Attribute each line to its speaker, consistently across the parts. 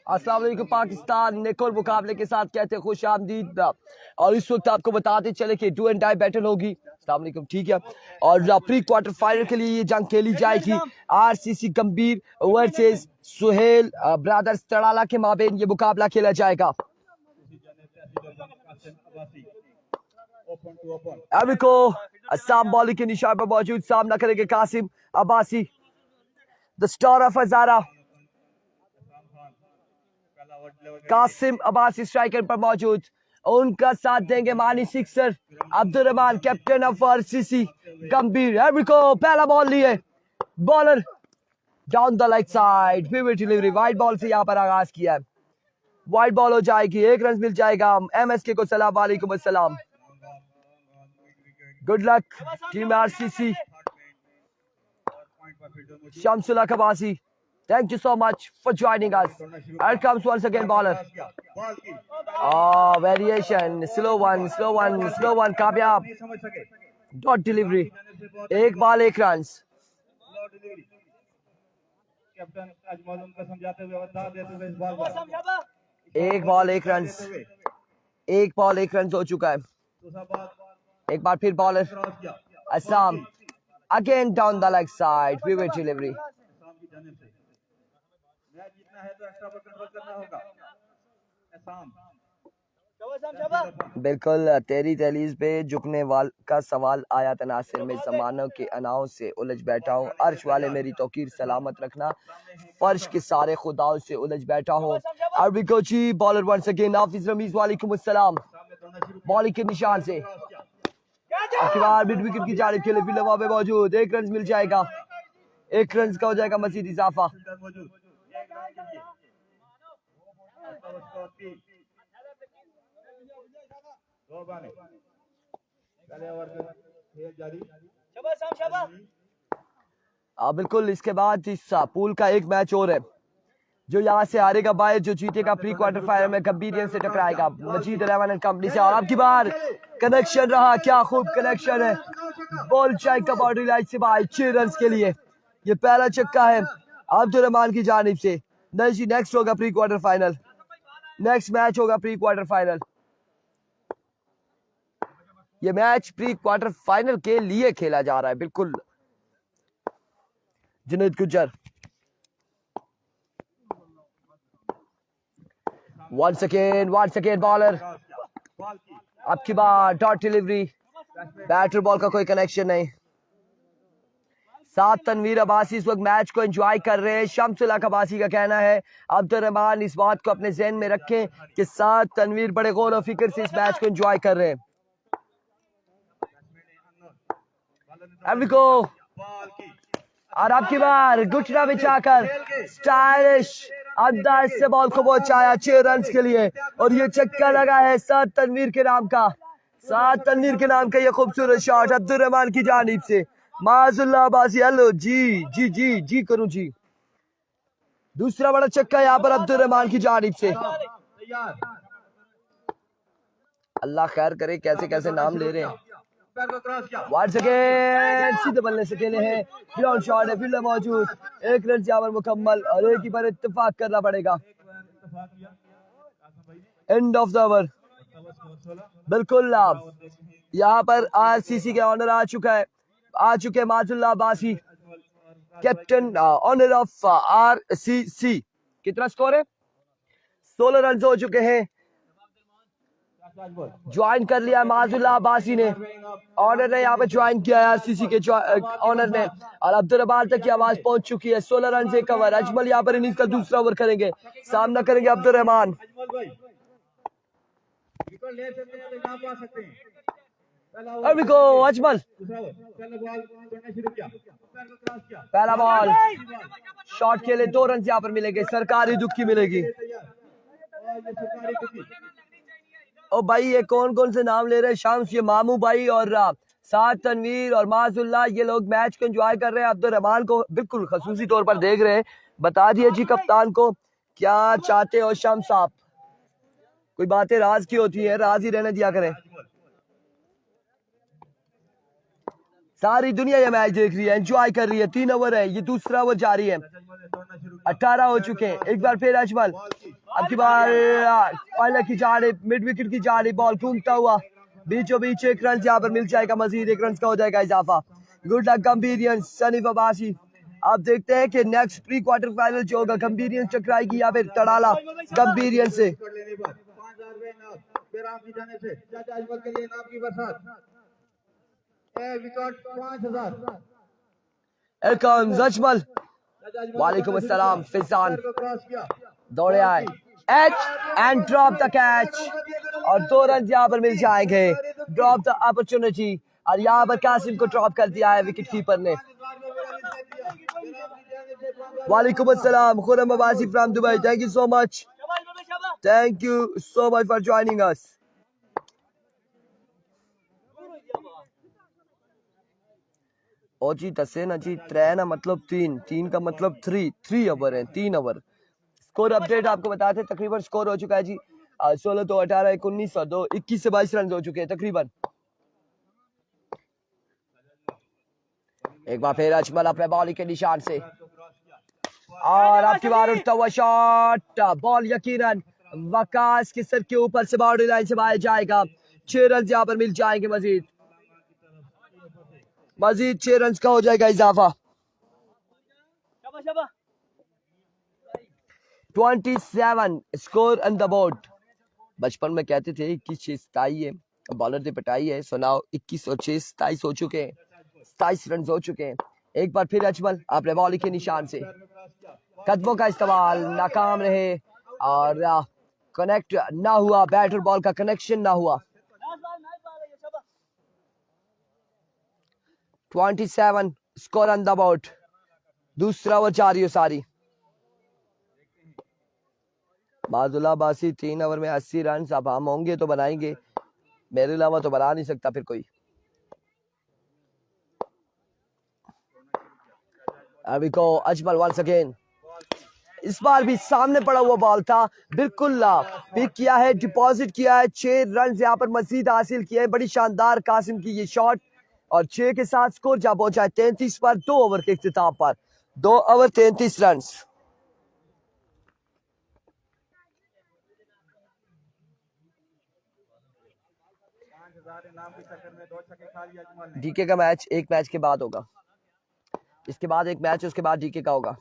Speaker 1: अस्सलाम वालेकुम पाकिस्तान निकोल मुकाबले के साथ कहते हैं खुश आमदीद। और इस वक्त आपको बताते चले कि डू एंड डाई बैटल होगी। अस्सलाम वालेकुम, ठीक है। और प्री क्वार्टर फाइनल के लिए ये जंग खेली जाएगी आरसीसी गंभीर वर्सेस सुहेल ब्रदर्स तड़ाला के माबेन ये मुकाबला खेला जाएगा। अबिको अस्साम बॉलिंग के निशान पर मौजूद, सामना करेंगे Qasim Abbasi the star of Hazara. Qasim Abbasi striker पर मौजूद, उनका साथ देंगे Mani sixer Abdul Rahman captain of RCC Gambhir. अबिको पहला बॉल लिए, bowler down the leg side, फिर डिलीवरी वाइड बॉल से यहाँ पर आगाज किया है। वाइड बॉल हो जाएगी, 1 रन मिल जाएगा एमएसके को। सलाम वालेकुम अस्सलाम, good luck team RCC. Shamsullah Kabasi, thank you so much for joining us. Here comes once again bowler. Variation, slow one, कामयाब डॉट डिलीवरी। 1 ball 1 run. एक बॉल एक रन, 1 बॉल 1 रन हो चुका है। एक बार फिर bowler Assam again down the leg side, vivid delivery. बिल्कुल तेरी दहलीज पे झुकने वाल का सवाल आया तनासिर में, जमानों के अनाओं से उलझ बैठा हूँ, अर्श वाले मेरी तौकीर सलामत रखना, फर्श के सारे खुदाओं से उलझ बैठा हूँ। अरबी कोची बॉलर वंस अगेन हाफिज रमीज वालेकुम अस्सलाम, बॉलिंग के निशान से मिड विकेट की जानिब खेले फिर लवा पे मौजूद, 1 रन मिल जाएगा, 1 रन का हो जाएगा मजीद इजाफा। बिल्कुल इसके बाद इस पूल का एक मैच और है, जो यहाँ से हारेगा बाय, जो जीतेगा प्री क्वार्टर फाइनल में गंभीरियन से टकराएगा मजीद रहमान एंड कंपनी से। और अब की बार कनेक्शन रहा, क्या खूब कनेक्शन है, बॉल चाइक का बाउंड्री लाइन से बाहर 6 रन के लिए। ये पहला छक्का है अब्दुल रहमान की जानिब से। नहीं जी, नेक्स्ट होगा pre quarter final, next match होगा प्री क्वार्टर फाइनल। ये मैच प्री क्वार्टर फाइनल के लिए खेला जा रहा है। बिल्कुल Junaid Gujjar once again bowler, अब की बार डॉट डिलीवरी, बैटर बॉल का कोई कनेक्शन नहीं। साथ तनवीर अब्बासी इस वक्त मैच को एंजॉय कर रहे हैं। शमसुल्लाह कबासी का कहना है अब्दुल रहमान इस बात को अपने जहन में रखें कि साथ तनवीर बड़े गौर और फिक्र से इस मैच को एंजॉय कर रहे हैं। और अब की बार घुटना बिछाकर स्टाइलिश अंदाज से बॉल को पहुंचाया 6 रन के लिए। और ये छक्का लगा है साथ तनवीर के नाम का, ये खूबसूरत शॉट अब्दुल रहमान की जानिब से। माजुल्लाह अब्बासी, हेलो जी जी जी जी करूं जी। दूसरा बड़ा छक्का यहाँ पर अब्दुल रहमान की जानिब से। अल्लाह खैर करे, कैसे कैसे नाम ले रहे हैं। Once again सीधे बल्ले से खेले हैं, ग्राउंड शॉट है, फील्डर मौजूद, 1 रन यहाँ पर मुकम्मल और एक ही पर इत्तेफाक करना पड़ेगा। End of the over. बिल्कुल यहाँ पर आरसीसी के ऑनर आ चुके Maazullah Abbasi, captain owner of RCC. कितना स्कोर है? 16 रन हो चुके हैं। ज्वाइन कर लिया माजुल्लाह अब्बासी ने, ऑनर ने यहाँ पे ज्वाइन किया है आरसीसी के ऑनर ने। और अब्दुल रहमान तक की आवाज पहुंच चुकी है। 16 रन से कवर। अजमल यहाँ पर इनिंग्स का दूसरा ओवर करेंगे, सामना करेंगे अब्दुल रहमान। अजमल पहला बॉल, शॉट खेले, 2 रन यहाँ पर मिलेंगे, सरकारी दुखी मिलेगी। ओ भाई ये कौन कौन से नाम ले रहे हैं? शाम्स, ये मामू भाई और साथ तनवीर और माजुल्लाह, ये लोग मैच को एंजॉय कर रहे हैं। अब्दुल रहमान को बिल्कुल खसूसी तौर पर देख रहे हैं। बता दिए जी कप्तान को क्या चाहते हो शाम साहब। कोई बातें राज की होती है, राज ही रहने दिया करें। सारी दुनिया ये मैच देख रही है, एंजॉय कर रही है। 3 ओवर है, ये दूसरा ओवर जारी है। 18 हो चुके हैं। एक बार फिर अजमल, अब की बार फाइनल की जा रही, मिड विकेट की जा रही बॉल घूमता हुआ बीचों बीच 1 रन यहाँ पर मिल जाएगा, मजीद 1 रन का हो जाएगा इजाफा। Good luck Gambhirians, Sanif Abbasi. आप देखते हैं कि नेक्स्ट प्री क्वार्टर फाइनल जो होगा गंभीरियंस टकराएगी या फिर तड़ाला गंभीरियंस से। अजमल, वालेकुम अस्सलाम। फिजान दौड़े आए, H and drop the catch और 2 रन यहाँ पर मिल जाएंगे। ड्रॉप द अपॉर्चुनिटी और यहाँ पर कासिम को ड्रॉप कर दिया है विकेट कीपर ने। वालेकुम अस्सलाम, Khurram Abbasi from Dubai, thank you so much, thank you so much for joining us. ओ जी दसे ना जी, 3 ना मतलब 3, 3 का मतलब 3 ओवर है, 3 ओवर। स्कोर अपडेट आपको बताते, तकरीबन स्कोर हो चुका है जी 16 तो 18 19 और 2 21 से 22 रन हो चुके हैं तकरीबन। एक बार फिर अजमल अपने बॉलिंग के निशान से और आपकी बार उठता हुआ शॉट, बॉल यकीनन वकास के सर के ऊपर से बाउंड्री लाइन से बाहर जाएगा। 6 रन यहाँ पर मिल जाएंगे, मजीद 6 रन का हो जाएगा इजाफा। 27 स्कोर ऑन द बोर्ड। बचपन में कहते थे 21-6 है, बॉलर ने पटाई है, सुनाओ 21 और 6 27 हो चुके हैं, 27 रन हो चुके हैं। एक बार फिर अजमल अपने बॉलिंग के निशान से, कदमों का इस्तेमाल नाकाम रहे और कनेक्ट ना हुआ, बैट और बॉल का कनेक्शन ना हुआ। 27 स्कोर ऑन द बोर्ड, दूसरा ओवर जारी हो सारी। बाजुल्ला अब्बासी 3 ओवर में 80 रन, अब हम होंगे तो बनाएंगे, मेरे अलावा तो बना नहीं सकता फिर कोई। अभी को अजमल वंस अगेन, इस बार भी सामने पड़ा हुआ बॉल था, बिल्कुल पिक किया है, डिपॉजिट किया है। 6 रन यहाँ पर मजीद हासिल किए, बड़ी शानदार कासिम की ये शॉट और 6 के साथ स्कोर जा पहुंचा है 33 पर 2 ओवर के इख्तिताम पर। 2 ओवर 33 रन। डीके का मैच एक मैच के बाद होगा, इसके बाद एक मैच, उसके बाद डीके का होगा।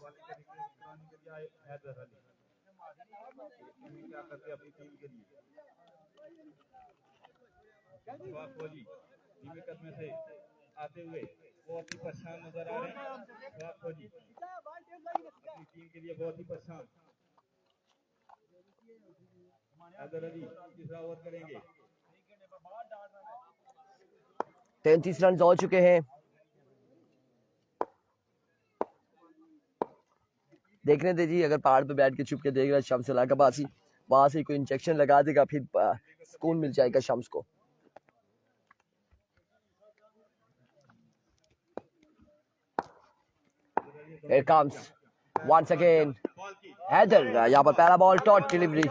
Speaker 1: आते हुए बहुत ही परेशान नजर आ रहे हैं फौजी, अपनी टीम के लिए बहुत ही परेशान। हैदर अली तीसरा ओवर करेंगे। 33 रन हो चुके हैं। देखने दीजिए, अगर पहाड़ पे बैठ के छुप के देख रहा है शम्स अब्बासी, वहां से कोई इंजेक्शन लगा देगा, फिर सुकून मिल जाएगा शम्स को। Here comes once again Haider, यहाँ पर पहला ball dot delivery,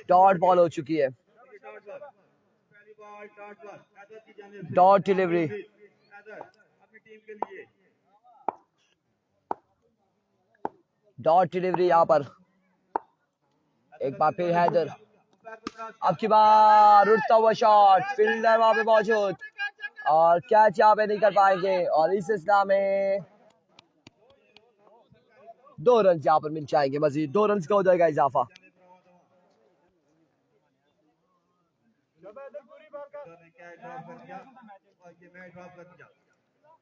Speaker 1: dot ball हो चुकी है, डॉट डिलीवरी। डॉट डिलीवरी यहाँ पर। एक बार फिर हैदर, अब की बार उड़ता हुआ शॉट, फील्डर वहां पे मौजूद और कैच यहाँ पे नहीं कर पाएंगे और इस सिलसिला में 2 रन यहाँ पर मिल जाएंगे, मजीद 2 रन का हो जाएगा इजाफा।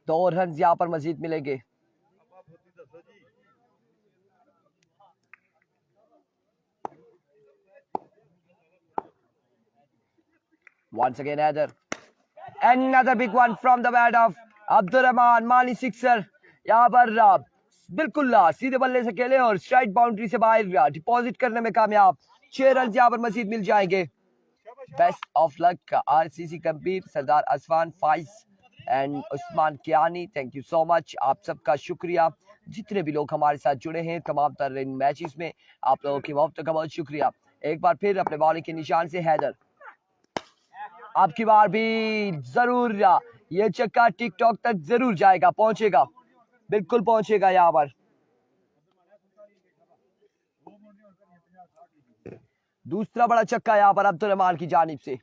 Speaker 1: दो रन यहाँ पर मजीद मिलेंगे। Once again Heather, another big one from the bat of Abdurrahman मानी, सिक्सर यहाँ पर बिल्कुल सीधे बल्ले से खेले और स्ट्राइट बाउंड्री से बाहर डिपॉजिट करने में कामयाब। 6 रन यहाँ पर मजीद मिल जाएंगे। Best of luck RCC Kabir, Sardar Asfan, Faiz and Usman Kiyani, thank you so much, आप सबका शुक्रिया। जितने भी लोग हमारे साथ जुड़े हैं तमाम तरह मैचेस में, आप लोगों की मोहब्बत का बहुत शुक्रिया। एक बार फिर अपने बॉलिंग के निशान से हैदर, आपकी बार भी जरूर ये चक्का टिकटॉक तक जरूर जाएगा, पहुंचेगा, बिल्कुल पहुंचेगा यहाँ पर। दूसरा बड़ा चक्का यहाँ पर अब्दुल रहमान की जानिब से।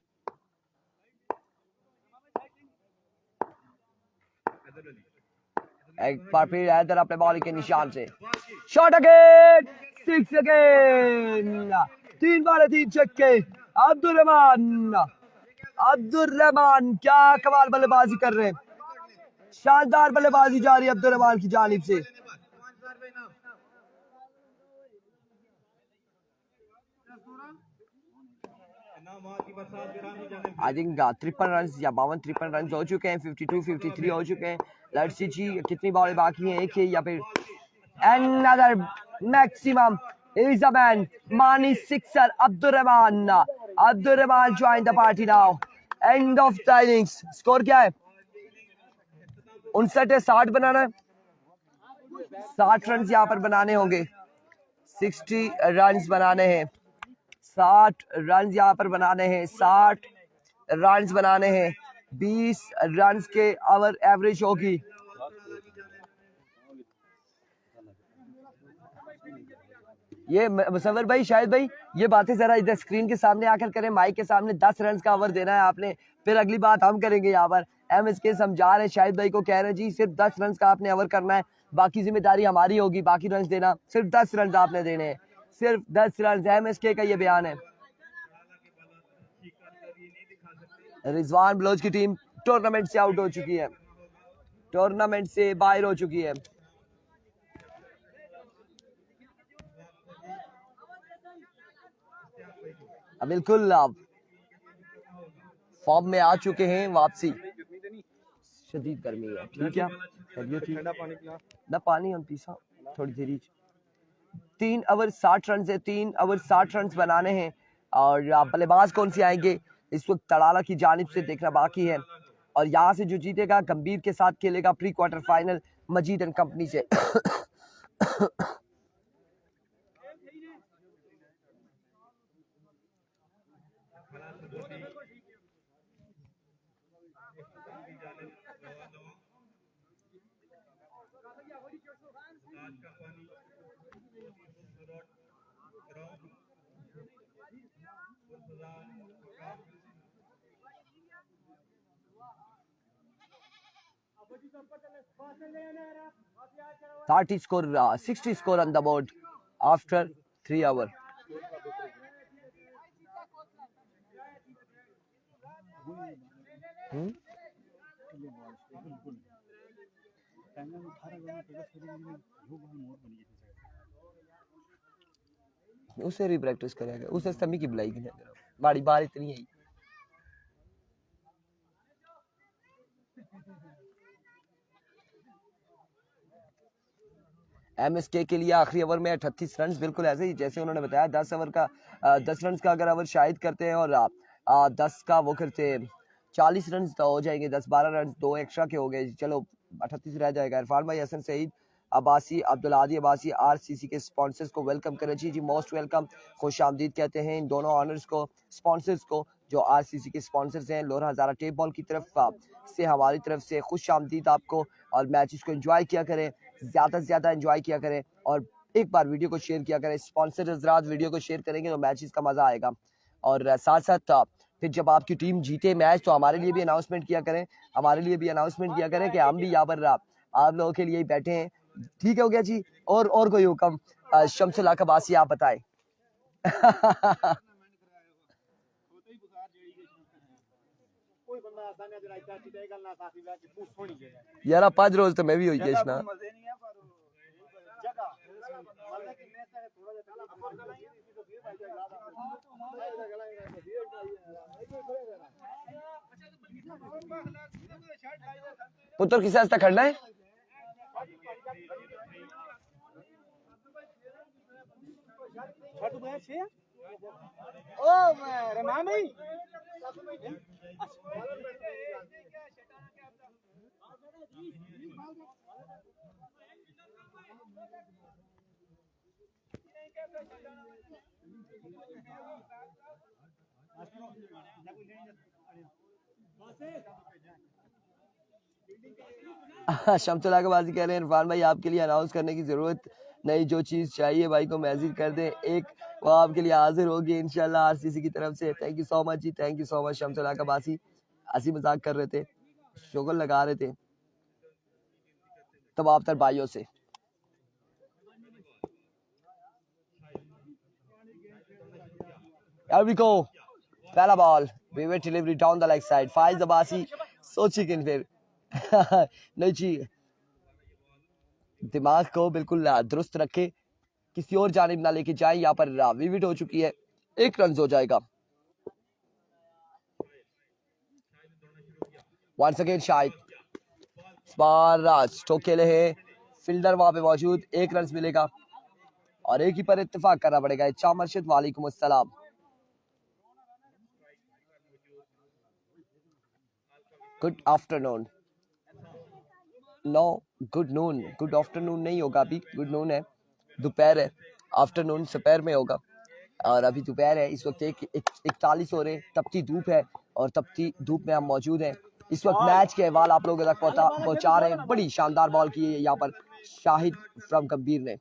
Speaker 1: एक बार फिर हैदर अपने बॉलिंग के निशान से शॉट अगेन, 6 अगेन, 3 बार 3 छक्के। अब्दुल रहमान क्या कमाल बल्लेबाजी कर रहे हैं, शानदार बल्लेबाजी जारी अब्दुल रहमान की जानिब से। आई थिंक 53 रन या 52-53 रन हो चुके हैं, 52-53 हो चुके हैं। लेट्स सी जी कितनी बॉलें बाकी हैं, एक है या फिर another maximum is a man, Mani sixer, Abdur Rahman join the party now. End of the innings. Score क्या है? 59 है, 60 बनाना है, 60 रन यहाँ पर बनाने होंगे, 60 रन बनाने हैं, 60 रन यहाँ पर बनाने हैं, 60 रन बनाने हैं, 20 रन के ओवर एवरेज होगी। ये मुसव्वर भाई, शाहिद भाई, ये बातें जरा इधर स्क्रीन के सामने आकर करें, माइक के सामने। 10 रन का ओवर देना है आपने, फिर अगली बात हम करेंगे। यहाँ पर MSK समझा रहे हैं, शाहिद भाई को कह रहे हैं जी सिर्फ 10 रन का आपने ओवर करना है, बाकी जिम्मेदारी हमारी होगी, बाकी रन देना, सिर्फ 10 रन आपने देने हैं, सिर्फ 10 रन। MSK का ये बयान है। रिजवान बलोच की टीम टूर्नामेंट से आउट हो चुकी है, टूर्नामेंट से बाहर हो चुकी है। बिल्कुल फॉर्म में आ चुके हैं, वापसी। शदीद गर्मी है, ठीक है ना, पानी हम पीसा थोड़ी देरी। 3 ओवर 60 रन से 3 ओवर 60 रन बनाने हैं, और बल्लेबाज कौन से आएंगे इस वक्त तड़ाला की जानिब से देखना बाकी है। और यहाँ से जो जीतेगा गंभीर के साथ खेलेगा pre quarter final Majid and company से। Thirty score, 60 score on the board after 3 hours. उसे भी प्रैक्टिस करेगा, उसे समी की बुलाई की बाड़ी बार इतनी है। MSK के लिए आखिरी ओवर में 38 रन, बिल्कुल ऐसे ही जैसे उन्होंने बताया। 10 ओवर का 10 रन का अगर ओवर शाहिद करते हैं और 10 का वो करते हैं, 40 रन तो हो जाएंगे, 10-12 रन 2 एक्स्ट्रा के हो गए, चलो 38 रह जाएगा। इरफान भाई, हसन सईद अब्बासी, अब्दुल आदी अब्बासी, RCC के स्पॉन्सर्स को वेलकम करें जी, मोस्ट वेलकम, खुश आमदीद कहते हैं इन दोनों ऑनर्स को, स्पॉन्सर्स को जो RCC के स्पॉन्सर्स हैं। लोरा हज़ारा टेप बॉल की तरफ से हमारी तरफ से खुश आमदीद आपको, और मैचेस को एंजॉय किया करें, ज़्यादा से ज़्यादा एंजॉय किया करें, और एक बार वीडियो को शेयर किया करें। स्पॉन्सर हज़रात वीडियो को शेयर करेंगे तो मैचेस का मज़ा आएगा। और साथ साथ फिर जब आपकी टीम जीते मैच तो हमारे लिए भी अनाउंसमेंट किया करें, हमारे लिए भी अनाउंसमेंट किया करें कि हम भी यहाँ पर आप लोगों के लिए ही बैठे हैं। ठीक हो गया जी। और कोई हुक्म शमसुल हक अब्बासी आप बताएं। यार 5 रोज तो मैं भी हुई ना। पुत्र किस रास्ता खड़ना है? ओ रहमान भाई शमसुल्लाह के बाजी कह रहे हैं इरफान भाई आपके लिए अनाउंस करने की जरूरत नहीं, जो चीज चाहिए भाई को मैसेज कर दें, एक वो आपके लिए हाजिर होगी इंशाल्लाह आरसीसी की तरफ से। थैंक यू सो मच जी, thank you so much Shamsullah Kabasi. हंसी मजाक कर रहे थे, शुगर लगा रहे थे तब आप तर भाइयों से। Here we go. पहला बॉल, विवेट delivery down the leg side, Faiz Abbasi सोची किन फिर नहीं जी, दिमाग को बिल्कुल दुरुस्त रखे, किसी और जानिब ना लेके जाए। यहाँ पर विविट हो चुकी है, 1 रन हो जाएगा। वंस अगेन शाहिद, स्टोक खेले हैं, फील्डर वहां पे मौजूद, 1 रन मिलेगा और एक ही पर इत्तेफाक करना पड़ेगा। इच्छा मर्शिद वालेकुम अस्सलाम। Good afternoon, no good noon, good afternoon नहीं होगा, अभी गुड नून है, दोपहर है, आफ्टरनून दोपहर में होगा और अभी दोपहर है। इस वक्त 41 हो रहे, तपती धूप है और तपती धूप में हम मौजूद हैं। इस वक्त मैच के अहवाल आप लोगों तक पहुंचा रहे हैं। बड़ी शानदार बॉल की है यहाँ पर शाहिद फ्रॉम गंभीर ने।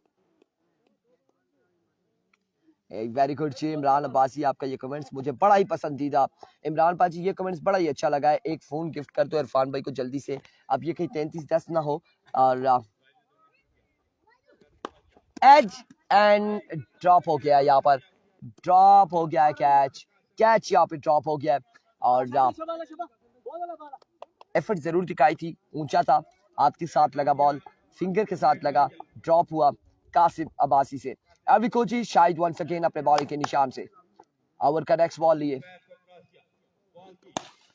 Speaker 1: वेरी गुड जी इमरान अब्बासी, आपका ये कमेंट्स मुझे बड़ा ही पसंदीदा। इमरान पाजी ये कमेंट्स बड़ा ही अच्छा लगा है। एक फोन गिफ्ट कर दो इरफान भाई को जल्दी से, अब ये कहीं 33-10 ना हो। और एज एंड ड्रॉप हो गया, यहाँ पर ड्रॉप हो गया है, कैच यहाँ पे ड्रॉप हो गया है और एफर्ट जरूर दिखाई थी, ऊंचा था, हाथ के साथ लगा, बॉल फिंगर के साथ लगा, ड्रॉप हुआ कासिम अब्बासी से। अभी कोची शाहिद वंस अगेन अपने बॉल के निशान से ओवर का नेक्स्ट बॉल लिए।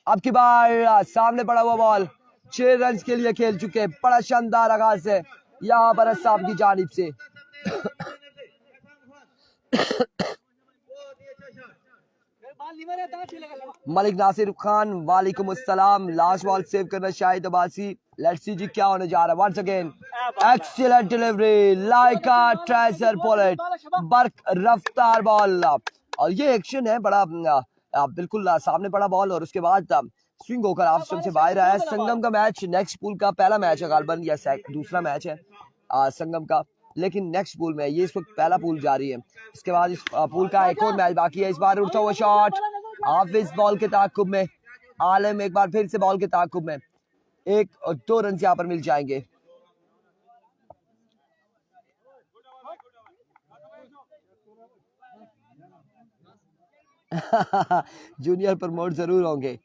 Speaker 1: अब की बार सामने पड़ा हुआ बॉल, 6 रन के लिए खेल चुके, बड़ा शानदार आगाज है यहाँ पर साहब की जानिब से। मलिक नासिर खान वालेकुम अस्सलाम, लास्ट बॉल सेव करना शाहिद अब्बासी। लेट्स सी जी क्या होने जा रहा है। Once again excellent delivery like a treasure bullet, बर्क रफ्तार बॉल और ये एक्शन है बड़ा बिल्कुल सामने पड़ा बॉल और उसके बाद स्विंग होकर ऑफ स्टंप से बाहर आया। संगम का मैच नेक्स्ट पूल का पहला मैच है गालबन या दूसरा मैच है संगम का, लेकिन नेक्स्ट पूल में ये इस वक्त पहला पूल जारी है। इसके बाद इस पूल का एक और मैच बाकी है। इस बार उठता हुआ शॉट, हाफिज बॉल के ताकुब में, आलम एक बार फिर से बॉल के ताकुब में, 1 और 2 रन यहाँ पर मिल जाएंगे। जूनियर प्रमोट जरूर होंगे।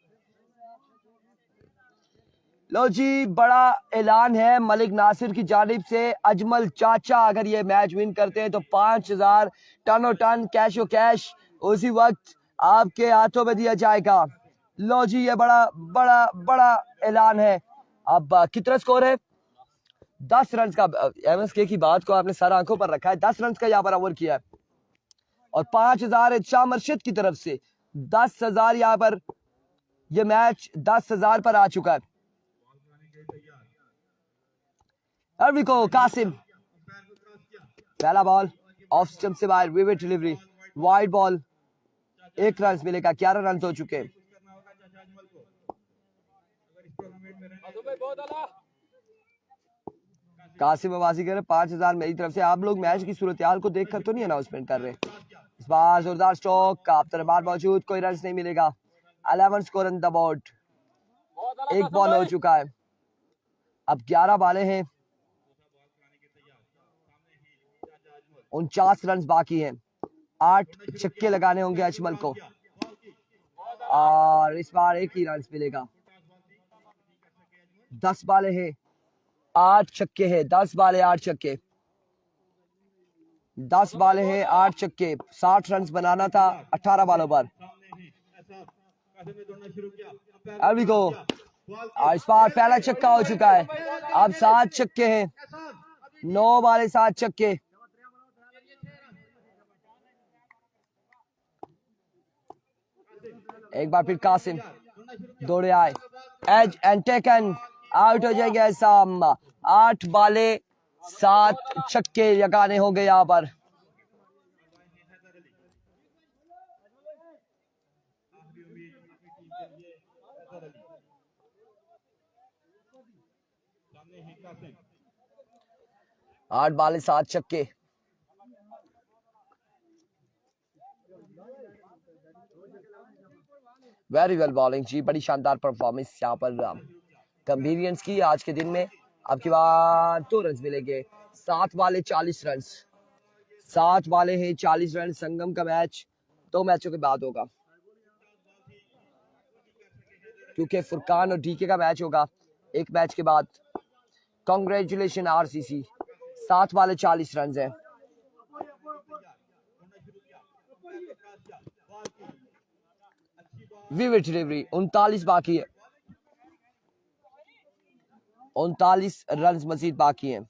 Speaker 1: लो जी बड़ा ऐलान है मलिक नासिर की जानिब से, अजमल चाचा अगर ये मैच विन करते हैं तो 5000 टन कैश ओ कैश उसी वक्त आपके हाथों में दिया जाएगा। लो जी ये बड़ा बड़ा बड़ा ऐलान है। अब कितना स्कोर है? 10 रन का। एमएसके की बात को आपने सर आंखों पर रखा है, 10 रन का यहाँ पर ओवर किया है और 5000 शाह मर्शिद की तरफ से 10,000 यहाँ पर ये मैच 10,000 पर आ चुका है। कासिम पहला बॉल ऑफ स्टंप से बाहर, vivid delivery, wide ball, 1 run मिलेगा, 11 रन हो चुके। कासिम अब्बासी कह रहे 5000 मेरी तरफ से। आप लोग मैच की सूरत-हाल को देखकर तो नहीं अनाउंसमेंट कर रहे? इस बार जोरदार स्ट्रोक, आप तरबार मौजूद, कोई रन नहीं मिलेगा। 11 score on the board, 1 ball हो चुका है, अब 11 बालें हैं, 49 रन बाकी हैं, 8 छक्के लगाने होंगे अजमल को और इस बार 1 ही रन मिलेगा। 10 बाले हैं, 8 छक्के हैं, 10 बाले 8 छक्के, 10 बाले हैं 8 छक्के, 60 रन बनाना था 18 बालों पर। अभी को इस बार पहला छक्का हो चुका है, अब 7 छक्के हैं, 9 बाले 7 छक्के। एक बार फिर कासिम दौड़े आए, एज एंड टेकन, आउट हो जाएंगे ऐसा। 8 बाले 7 छक्के लगाने होंगे यहाँ पर। 8 बाले 7 छक्के। वेरी वेल बॉलिंग जी, बड़ी शानदार परफॉर्मेंस यहाँ पर गंभीरियंस की आज के दिन में। अब की बार 2 रन मिलेंगे। 7 बाले 40 रन, 7 बाले हैं 40 रन। संगम का मैच 2 मैचों के बाद होगा, क्योंकि फुरकान और डीके का मैच होगा एक मैच के बाद। कांग्रेचुलेशन आरसीसी, 7 बाले 40 रन है। विविड डिलीवरी, 39 बाकी है, 39 रन मजीद बाकी हैं।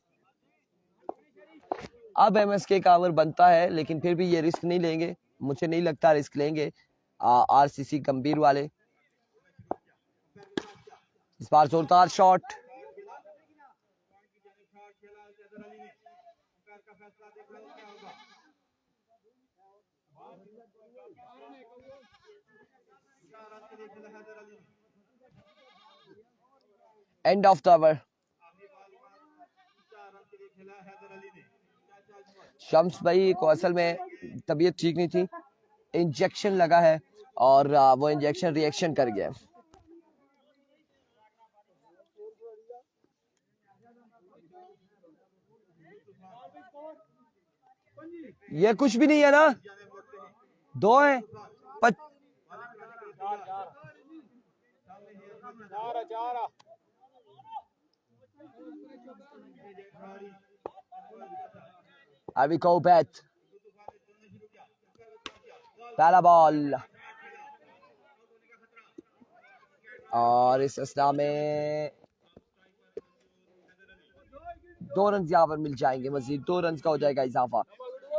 Speaker 1: अब एमएसके का ओवर बनता है, लेकिन फिर भी ये रिस्क नहीं लेंगे, मुझे नहीं लगता रिस्क लेंगे आरसीसी गंभीर वाले। इस बार जोरदार shot, and of the over. Shams भाई को असल में तबीयत ठीक नहीं थी, इंजेक्शन लगा है और वो इंजेक्शन रिएक्शन कर गया। ये कुछ भी नहीं है ना, 2 है। अभी को बैट, पहला बॉल, और इस असला में 2 रन यहाँ पर मिल जाएंगे, मजीद 2 रन का हो जाएगा इजाफा।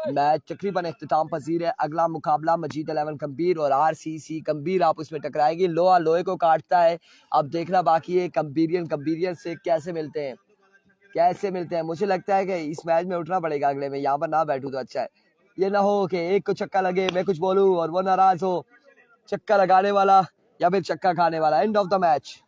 Speaker 1: मैच तकरीबन इख्तिताम पजीर है। अगला मुकाबला मजीद 11 गंभीर और आरसीसी गंभीर आपस में टकराएगी। लोहा लोहे को काटता है, अब देखना बाकी है गंभीरियन से कैसे मिलते हैं। मुझे लगता है कि इस मैच में उठना पड़ेगा अगले में, यहाँ पर ना बैठूं तो अच्छा है। ये ना हो कि एक को चक्का लगे, मैं कुछ बोलूं और वो नाराज हो, चक्का लगाने वाला या फिर चक्का खाने वाला। And of the match.